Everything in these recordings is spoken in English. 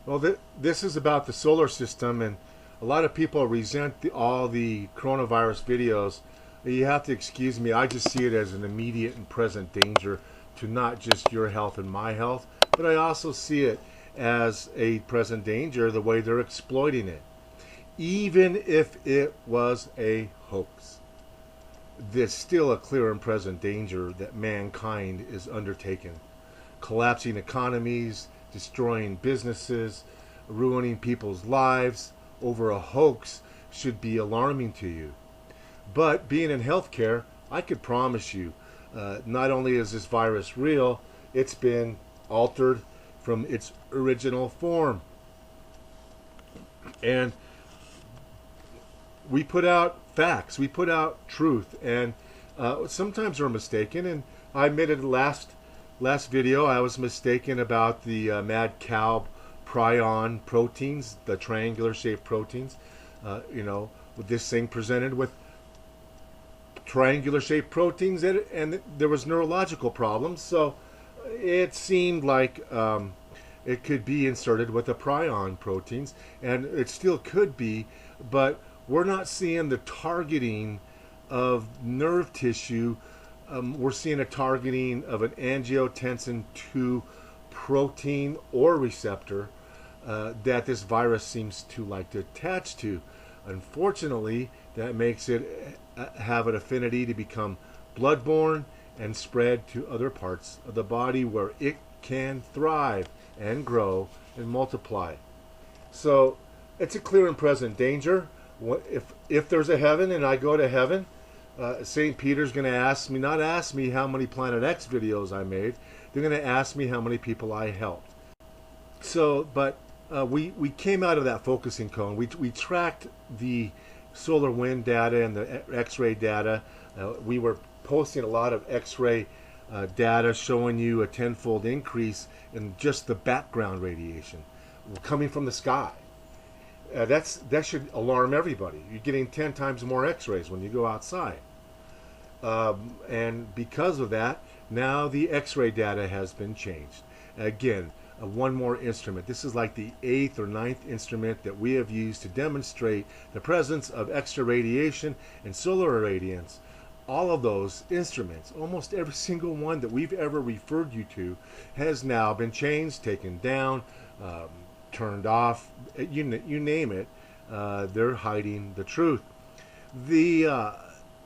Well, this is about the solar system, and a lot of people resent all the coronavirus videos. You have to excuse me. I just see it as an immediate and present danger to not just your health and my health, but I also see it as a present danger the way they're exploiting it. Even if it was a hoax, there's still a clear and present danger that mankind is undertaking. Collapsing economies, destroying businesses, ruining people's lives over a hoax should be alarming to you. But being in healthcare, I could promise you, not only is this virus real, it's been altered from its original form. And we put out facts, we put out truth, and sometimes we're mistaken. And I admitted last video I was mistaken about the mad cow prion proteins, the triangular shaped proteins. With this thing presented with triangular shaped proteins, and there was neurological problems, so it seemed like it could be inserted with the prion proteins, and it still could be, but we're not seeing the targeting of nerve tissue. We're seeing a targeting of an angiotensin 2 protein or receptor that this virus seems to like to attach to. Unfortunately, that makes it have an affinity to become bloodborne and spread to other parts of the body where it can thrive and grow and multiply. So it's a clear and present danger. If there's a heaven and I go to heaven, St. Peter's going to not ask me how many Planet X videos I made. They're going to ask me how many people I helped. So, but we came out of that focusing cone. We tracked the solar wind data and the X-ray data. We were posting a lot of X-ray data showing you a tenfold increase in just the background radiation coming from the sky. That should alarm everybody. You're getting 10 times more X-rays when you go outside. And because of that, now the X-ray data has been changed. Again, one more instrument. This is like the 8th or 9th instrument that we have used to demonstrate the presence of extra radiation and solar irradiance. All of those instruments, almost every single one that we've ever referred you to, has now been changed, taken down, turned off, you name it. They're hiding the truth. The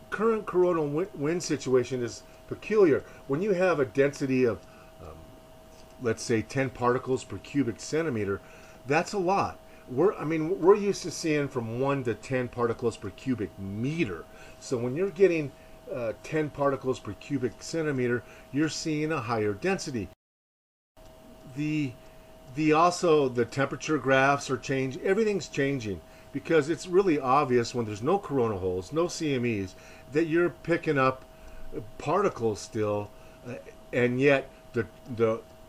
current coronal wind situation is peculiar. When you have a density of, let's say, 10 particles per cubic centimeter, that's a lot. We're used to seeing from 1 to 10 particles per cubic meter. So when you're getting 10 particles per cubic centimeter, you're seeing a higher density. The temperature graphs are changing. Everything's changing because it's really obvious when there's no corona holes, no CMEs, that you're picking up particles still, and yet the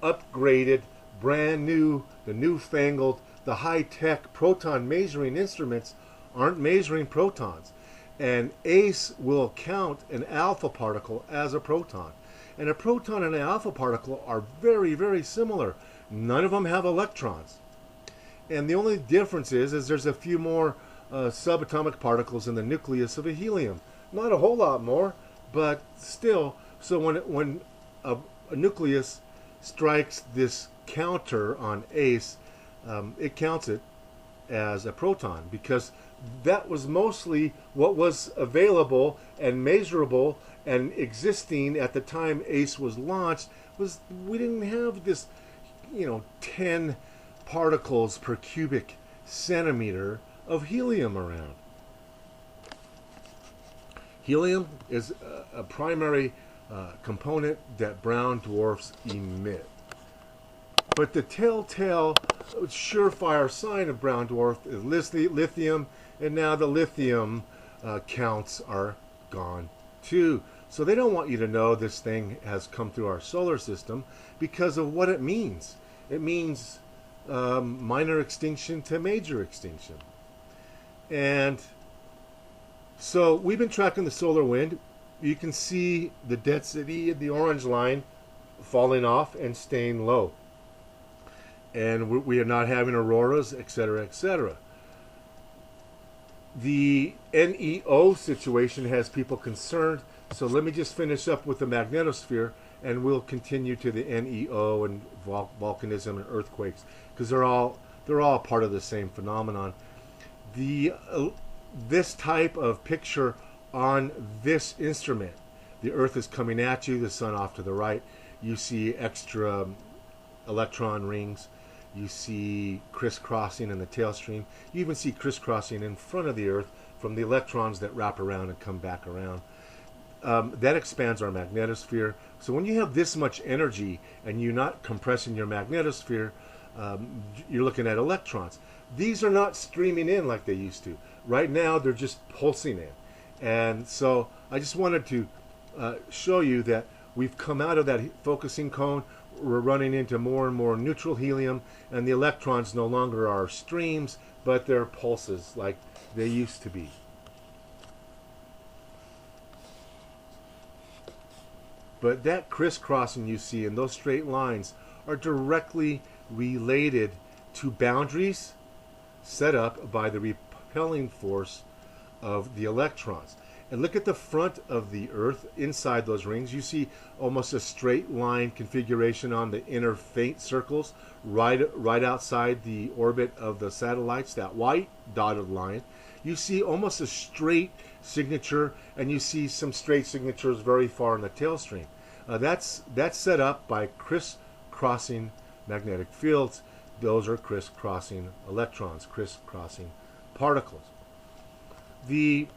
upgraded, brand new, the newfangled, the high-tech proton measuring instruments aren't measuring protons. And ACE will count an alpha particle as a proton. And a proton and an alpha particle are very, very similar. None of them have electrons. And the only difference is there's a few more subatomic particles in the nucleus of a helium. Not a whole lot more, but still. So when a nucleus strikes this counter on ACE, it counts it as a proton because that was mostly what was available and measurable and existing at the time ACE was launched. We didn't have this 10 particles per cubic centimeter of helium around. Helium is a primary component that brown dwarfs emit. But the telltale, surefire sign of brown dwarf is lithium, and now the lithium counts are gone too. So they don't want you to know this thing has come through our solar system because of what it means. It means minor extinction to major extinction. And so we've been tracking the solar wind. You can see the density of the orange line falling off and staying low. and we are not having auroras, etc., etc. The NEO situation has people concerned, so let me just finish up with the magnetosphere, and we'll continue to the NEO and volcanism and earthquakes, because they're all part of the same phenomenon. The this type of picture on this instrument, the Earth is coming at you, the Sun off to the right. You see extra electron rings. You see crisscrossing in the tailstream. You even see crisscrossing in front of the Earth from the electrons that wrap around and come back around. That expands our magnetosphere. So when you have this much energy and you're not compressing your magnetosphere, you're looking at electrons. These are not streaming in like they used to. Right now, they're just pulsing in. And so I just wanted to show you that we've come out of that focusing cone. We're running into more and more neutral helium, and the electrons no longer are streams, but they're pulses like they used to be. But that crisscrossing you see in those straight lines are directly related to boundaries set up by the repelling force of the electrons. And look at the front of the Earth. Inside those rings, you see almost a straight line configuration on the inner faint circles right outside the orbit of the satellites, that white dotted line. You see almost a straight signature, and you see some straight signatures very far in the tailstream. That's set up by crisscrossing magnetic fields. Those are crisscrossing electrons, crisscrossing particles. The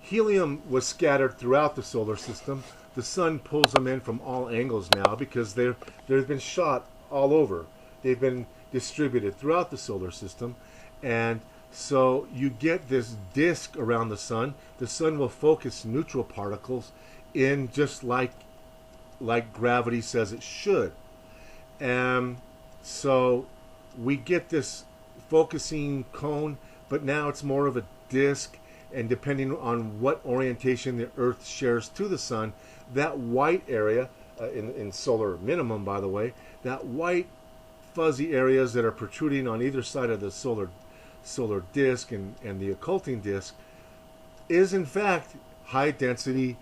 helium was scattered throughout the solar system. The sun pulls them in from all angles now because they've been shot all over. They've been distributed throughout the solar system. And so you get this disk around the sun. The sun will focus neutral particles in just like gravity says it should. And so we get this focusing cone, but now it's more of a disk. And depending on what orientation the Earth shares to the sun, that white area, in solar minimum, by the way, that white fuzzy areas that are protruding on either side of the solar disk and the occulting disk is in fact high density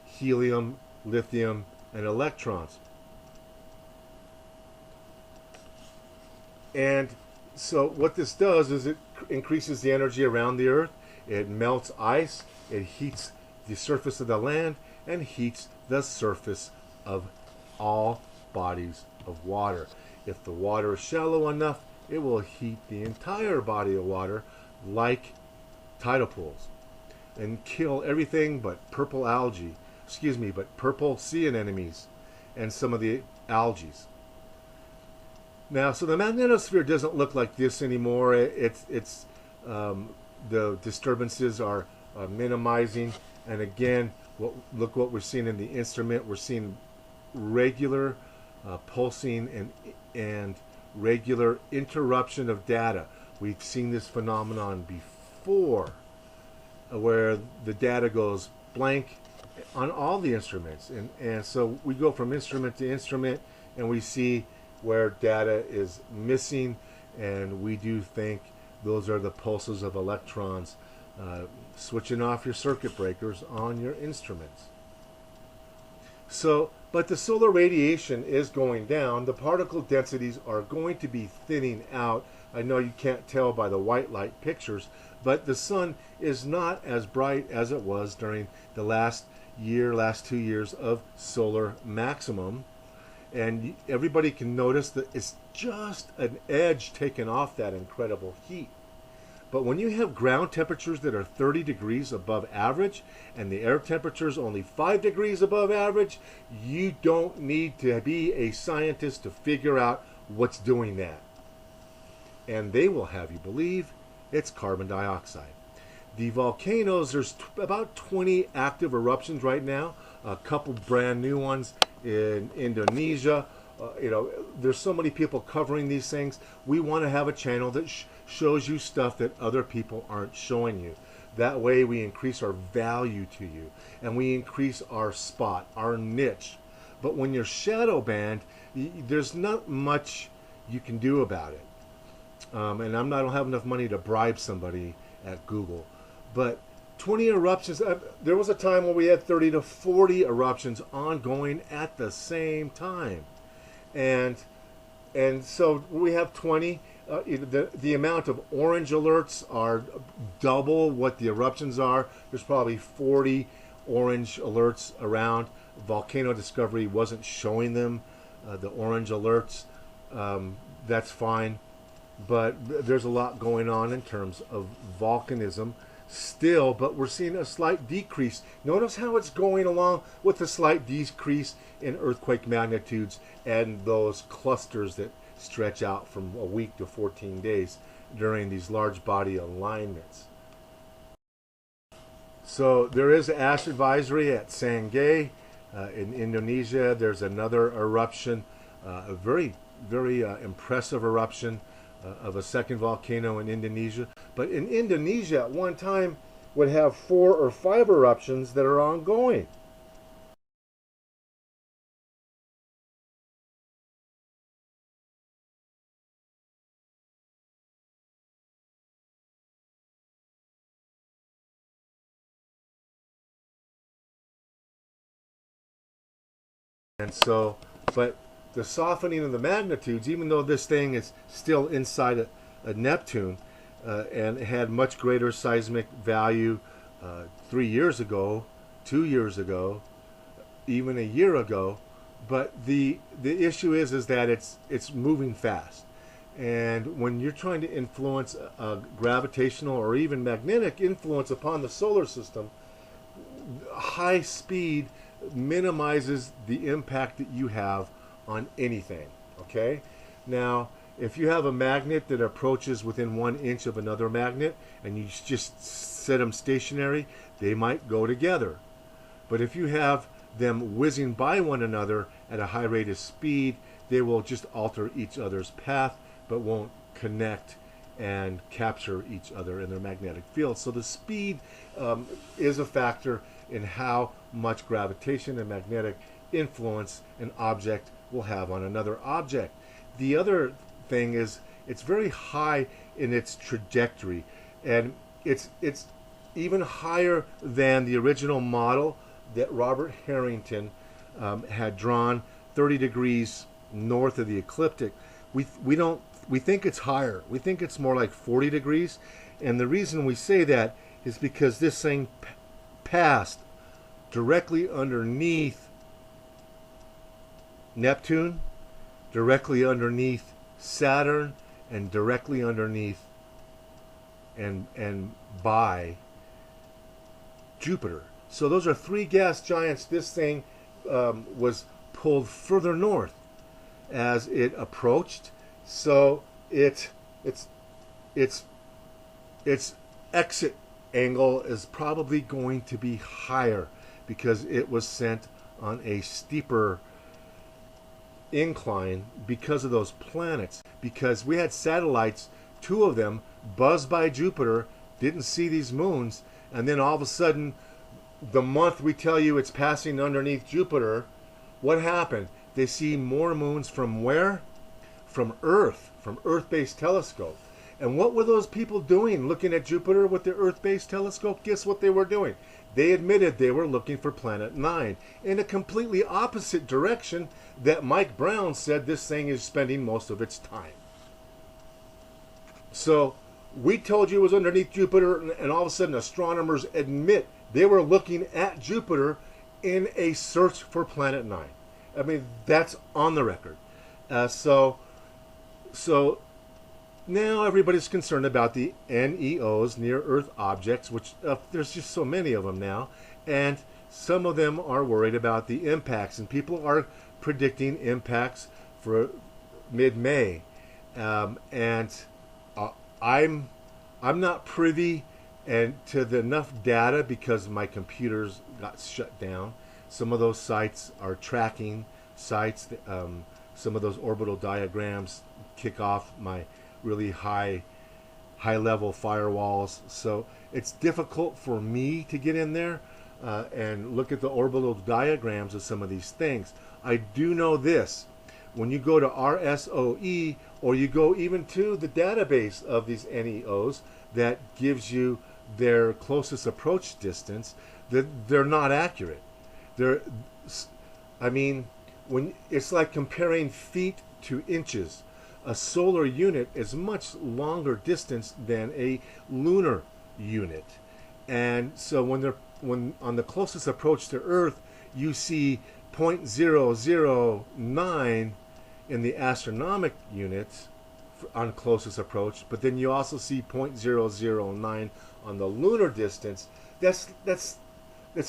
helium, lithium, and electrons. And so what this does is it increases the energy around the Earth. It melts ice, it heats the surface of the land, and heats the surface of all bodies of water. If the water is shallow enough, it will heat the entire body of water like tidal pools and kill everything but purple algae, but purple sea anemones and some of the algae. Now, so the magnetosphere doesn't look like this anymore. The disturbances are minimizing, and again, look what we're seeing in the instrument. We're seeing regular pulsing and regular interruption of data. We've seen this phenomenon before, where the data goes blank on all the instruments, and so we go from instrument to instrument, and we see where data is missing, and we do think those are the pulses of electrons switching off your circuit breakers on your instruments. So, but the solar radiation is going down. The particle densities are going to be thinning out. I know you can't tell by the white light pictures, but the sun is not as bright as it was during the last 2 years of solar maximum. And everybody can notice that it's just an edge taken off that incredible heat. But when you have ground temperatures that are 30 degrees above average and the air temperature is only 5 degrees above average, you don't need to be a scientist to figure out what's doing that. And they will have you believe it's carbon dioxide. The volcanoes, there's about 20 active eruptions right now, a couple brand new ones in Indonesia. There's so many people covering these things. We want to have a channel that shows you stuff that other people aren't showing you. That way we increase our value to you, and we increase our spot, our niche. But when you're shadow banned, there's not much you can do about it. And I don't have enough money to bribe somebody at Google. But 20 eruptions, there was a time when we had 30 to 40 eruptions ongoing at the same time. And so we have 20. The amount of orange alerts are double what the eruptions are. There's probably 40 orange alerts around. Volcano Discovery wasn't showing them the orange alerts. That's fine. But there's a lot going on in terms of volcanism still, but we're seeing a slight decrease. Notice how it's going along with a slight decrease in earthquake magnitudes and those clusters that stretch out from a week to 14 days during these large body alignments. So there is an ash advisory at Sangay in Indonesia. There's another eruption, a very, very impressive eruption of a second volcano in Indonesia. But in Indonesia at one time would have 4 or 5 eruptions that are ongoing. And so, but the softening of the magnitudes, even though this thing is still inside a Neptune and had much greater seismic value 3 years ago, 2 years ago, even a year ago, but the issue is that it's moving fast. And when you're trying to influence a gravitational or even magnetic influence upon the solar system, high speed minimizes the impact that you have on anything. Okay, now if you have a magnet that approaches within 1 inch of another magnet and you just set them stationary, they might go together. But if you have them whizzing by one another at a high rate of speed, they will just alter each other's path but won't connect and capture each other in their magnetic field. So the speed is a factor in how much gravitation and magnetic influence an object will have on another object. The other thing is it's very high in its trajectory, and it's even higher than the original model that Robert Harrington had drawn 30 degrees north of the ecliptic. We think it's higher. We think it's more like 40 degrees, and the reason we say that is because this thing passed directly underneath Neptune, directly underneath Saturn, and directly underneath and by Jupiter. So those are 3 gas giants. This thing was pulled further north as it approached. So its exit angle is probably going to be higher because it was sent on a steeper incline because of those planets. Because we had satellites, 2 of them, buzzed by Jupiter, didn't see these moons, and then all of a sudden, the month we tell you it's passing underneath Jupiter, what happened? They see more moons from where? From Earth, from Earth-based telescope. And what were those people doing looking at Jupiter with their Earth-based telescope? Guess what they were doing? They admitted they were looking for Planet 9 in a completely opposite direction that Mike Brown said this thing is spending most of its time. So we told you it was underneath Jupiter, and all of a sudden astronomers admit they were looking at Jupiter in a search for Planet 9. I mean, that's on the record. So now everybody's concerned about the NEOs, near-Earth objects, which there's just so many of them now, and some of them are worried about the impacts, and people are predicting impacts for mid-May, and I'm not privy to enough data because my computers got shut down. Some of those sites are tracking sites. Some of those orbital diagrams kick off my really high level firewalls, so it's difficult for me to get in there and look at the orbital diagrams of some of these things. I do know this: when you go to RSOE, or you go even to the database of these NEOs that gives you their closest approach distance, that they're not accurate. They're, I mean, when it's like comparing feet to inches. A solar unit is much longer distance than a lunar unit, and so when on the closest approach to Earth, you see 0.009 in the astronomical units on closest approach, but then you also see 0.009 on the lunar distance. That's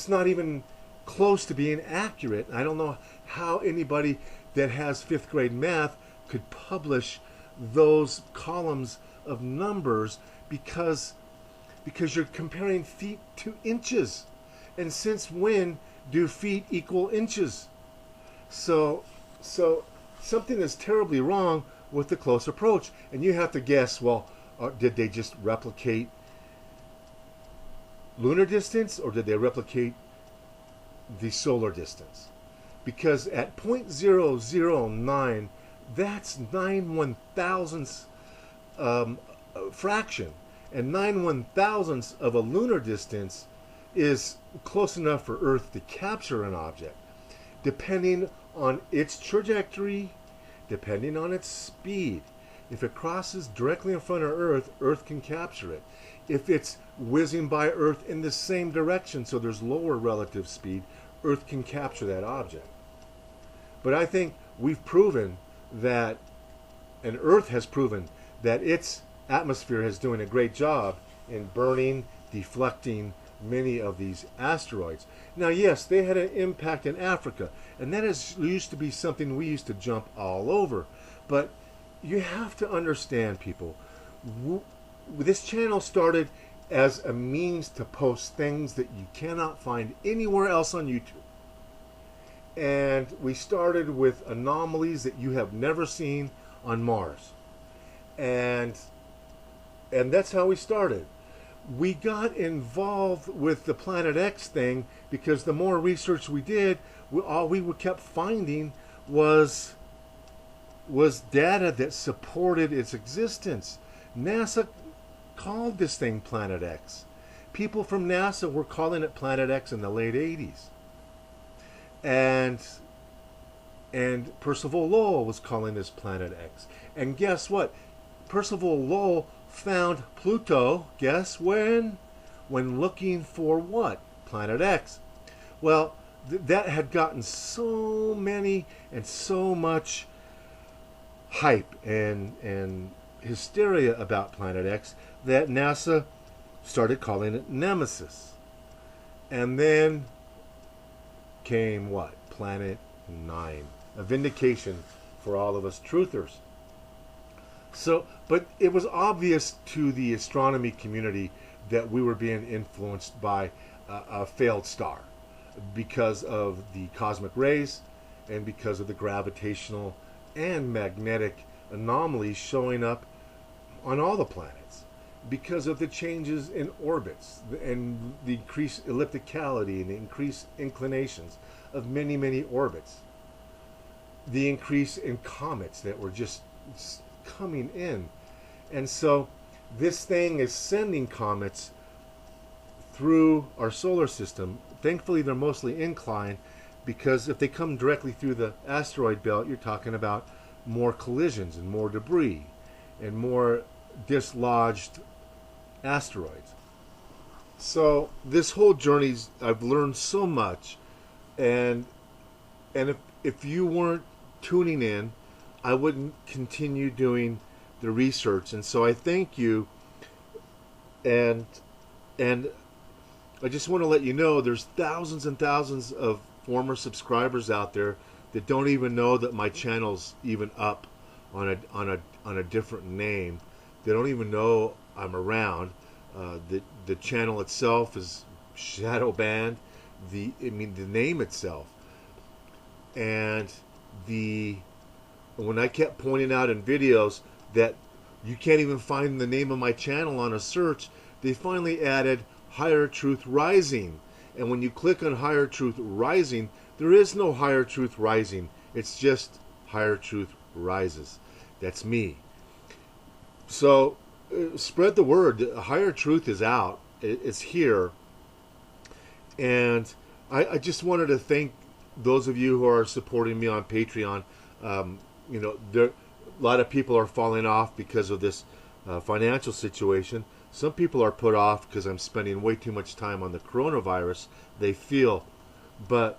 not even close to being accurate. I don't know how anybody that has 5th grade math could publish those columns of numbers, because you're comparing feet to inches. And since when do feet equal inches? So something is terribly wrong with the close approach. And you have to guess, well, did they just replicate lunar distance, or did they replicate the solar distance? Because at 0.009, that's 9/1000ths fraction, and 9/1000ths of a lunar distance is close enough for Earth to capture an object. Depending on its trajectory, depending on its speed. If it crosses directly in front of Earth, Earth can capture it. If it's whizzing by Earth in the same direction, so there's lower relative speed, Earth can capture that object. But I think we've proven that, and Earth has proven, that its atmosphere is doing a great job in burning, deflecting many of these asteroids. Now, yes, they had an impact in Africa, and that used to be something we used to jump all over. But you have to understand, people, this channel started as a means to post things that you cannot find anywhere else on YouTube. And we started with anomalies that you have never seen on Mars. And that's how we started. We got involved with the Planet X thing because the more research we did, all we kept finding was data that supported its existence. NASA called this thing Planet X. People from NASA were calling it Planet X in the late 80s. And Percival Lowell was calling this Planet X. And guess what? Percival Lowell found Pluto, guess when? When looking for what? Planet X. Well, that had gotten so many and so much hype and hysteria about Planet X that NASA started calling it Nemesis. And then came what? Planet 9. A vindication for all of us truthers. So, but it was obvious to the astronomy community that we were being influenced by a failed star because of the cosmic rays and because of the gravitational and magnetic anomalies showing up on all the planets, because of the changes in orbits and the increased ellipticality and the increased inclinations of many, many orbits, the increase in comets that were just coming in. And so this thing is sending comets through our solar system. Thankfully, they're mostly inclined, because if they come directly through the asteroid belt, you're talking about more collisions and more debris and more dislodged asteroids. So this whole journey, I've learned so much, and if you weren't tuning in, I wouldn't continue doing the research. And so I thank you, and I just want to let you know there's thousands and thousands of former subscribers out there that don't even know that my channel's even up on a different name. They don't even know I'm around. The channel itself is shadow banned. The name itself, and when I kept pointing out in videos that you can't even find the name of my channel on a search, they finally added Higher Truth Rising. And when you click on Higher Truth Rising, there is no Higher Truth Rising. It's just higher truth rises. That's me. So spread the word. Higher truth is out. It's here. And I just wanted to thank those of you who are supporting me on Patreon. A lot of people are falling off because of this financial situation. Some people are put off because I'm spending way too much time on the coronavirus, they feel. But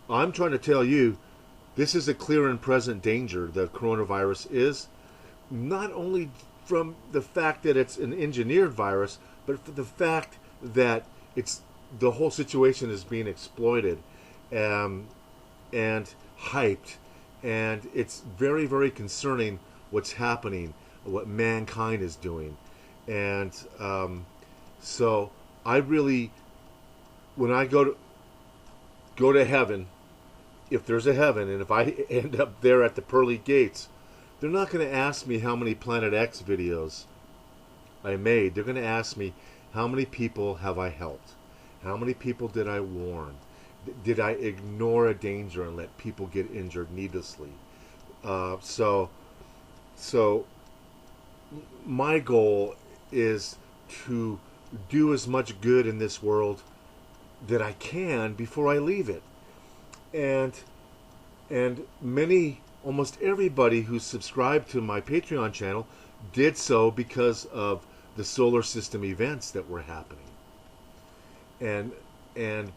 I'm trying to tell you, this is a clear and present danger. The coronavirus is, not only from the fact that it's an engineered virus, but for the fact that the whole situation is being exploited and hyped. And it's very, very concerning what's happening, what mankind is doing. And so I really, when I go to heaven, if there's a heaven, and if I end up there at the pearly gates, they're not going to ask me how many Planet X videos I made. They're going to ask me, how many people have I helped? How many people did I warn? Did I ignore a danger and let people get injured needlessly? So my goal is to do as much good in this world that I can before I leave it. And almost everybody who subscribed to my Patreon channel did so because of the solar system events that were happening.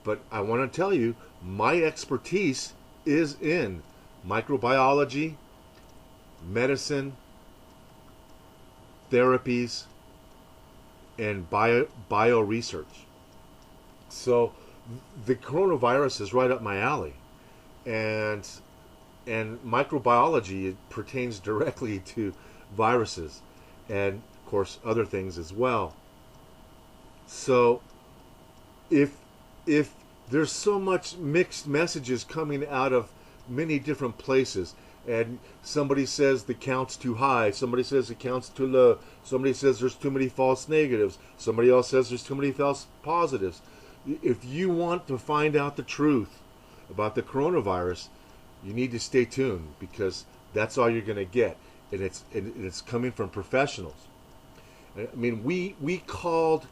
But I want to tell you, my expertise is in microbiology, medicine, therapies, and bio research. So the coronavirus is right up my alley, and microbiology pertains directly to viruses, and of course other things as well. So if there's so much mixed messages coming out of many different places, and somebody says the count's too high, somebody says the count's too low, somebody says there's too many false negatives, somebody else says there's too many false positives. If you want to find out the truth about the coronavirus, you need to stay tuned, because that's all you're going to get, and it's coming from professionals. I mean, we called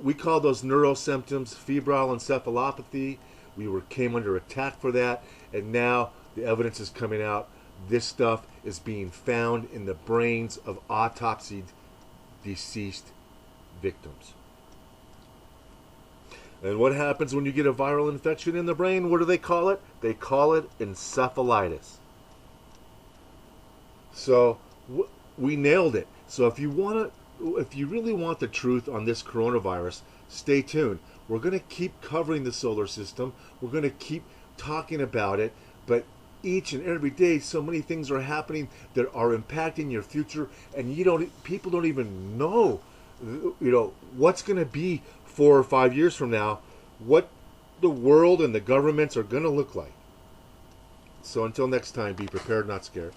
those neuro symptoms febrile encephalopathy. We came under attack for that, and now the evidence is coming out. This stuff is being found in the brains of autopsied deceased victims. And what happens when you get a viral infection in the brain? What do they call it? They call it encephalitis. So we nailed it. So if you really want the truth on this coronavirus, stay tuned. We're going to keep covering the solar system. We're going to keep talking about it. But each and every day, so many things are happening that are impacting your future, and people don't even know, what's going to be 4 or 5 years from now, what the world and the governments are going to look like. So until next time, be prepared, not scared.